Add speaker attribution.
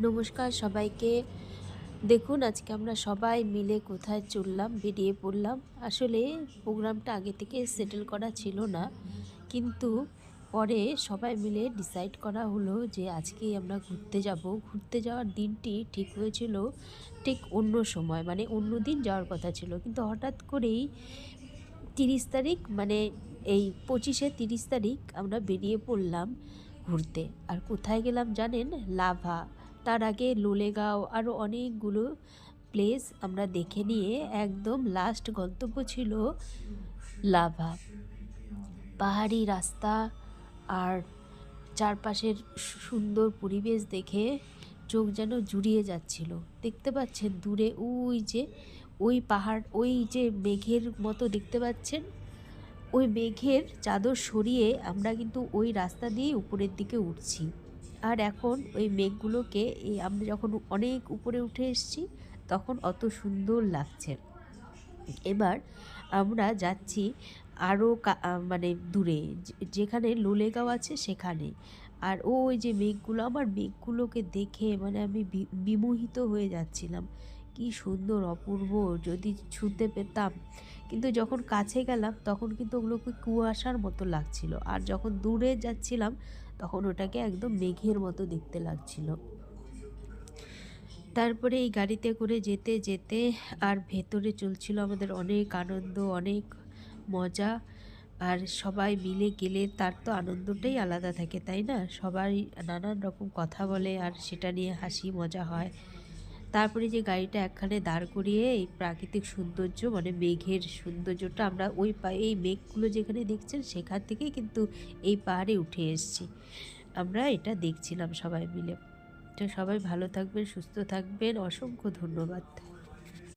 Speaker 1: নমস্কার সবাইকে। দেখুন আজকে আমরা সবাই মিলে কোথায় চললাম, বেরিয়ে পড়লাম। আসলে প্রোগ্রামটা আগে থেকে সেটেল করা ছিল না, কিন্তু পরে সবাই মিলে ডিসাইড করা হলো যে আজকেই আমরা ঘুরতে যাব। ঘুরতে যাওয়ার দিনটি ঠিক হয়েছিল ঠিক অন্য সময়, মানে অন্য দিন যাওয়ার কথা ছিল, কিন্তু হঠাৎ করেই 30 তারিখ, মানে এই 25শে 30 তারিখ আমরা বেরিয়ে পড়লাম ঘুরতে। আর কোথায় গেলাম জানেন? লাভা। তার আগে লোলেগাঁও, আরও অনেকগুলো প্লেস আমরা দেখে নিয়ে একদম লাস্ট গন্তব্য ছিল লাভা। পাহাড়ি রাস্তা আর চারপাশের সুন্দর পরিবেশ দেখে চোখ যেন জুড়িয়ে যাচ্ছিল। দেখতে পাচ্ছেন দূরে ওই পাহাড়, ওই যে মেঘের মতো দেখতে পাচ্ছেন, ওই মেঘের চাদর সরিয়ে আমরা কিন্তু ওই রাস্তা দিয়েই উপরের দিকে উঠছি। আর এখন ওই মেঘগুলোকে আমরা যখন অনেক উপরে উঠে এসেছি তখন অত সুন্দর লাগছে। এবার আমরা যাচ্ছি আরও মানে দূরে, যেখানে লোলেগাঁও আছে সেখানে। আর ওই যে মেঘগুলো, আমার মেঘগুলোকে দেখে মানে আমি বিমোহিত হয়ে যাচ্ছিলাম। কি সুন্দর অপূর্ব, যদি ছুঁতে পেতাম। কিন্তু যখন কাছে গেলাম তখন কিন্তু ওগুলোকে কুয়াশার মতো লাগছিল, আর যখন দূরে যাচ্ছিলাম তখন ওটাকে একদম মেঘের মতো দেখতে লাগছিল। তারপরে এই গাড়িতে করে যেতে যেতে আর ভেতরে চলছিল আমাদের অনেক আনন্দ, অনেক মজা। আর সবাই মিলে গেলে তার তো আনন্দটাই আলাদা থাকে, তাই না? সবাই নানান রকম কথা বলে আর সেটা নিয়ে হাসি মজা হয়। তারপরে যে গাড়িটা একখানে দাঁড় করিয়ে এই প্রাকৃতিক সৌন্দর্য, মানে মেঘের সৌন্দর্যটা আমরা এই মেঘগুলো যেখানে দেখছেন সেখান থেকেই কিন্তু এই পাহাড়ে উঠে এসেছি। আমরা এটা দেখছিলাম সবাই মিলে। তো সবাই ভালো থাকবেন, সুস্থ থাকবেন। অসংখ্য ধন্যবাদ।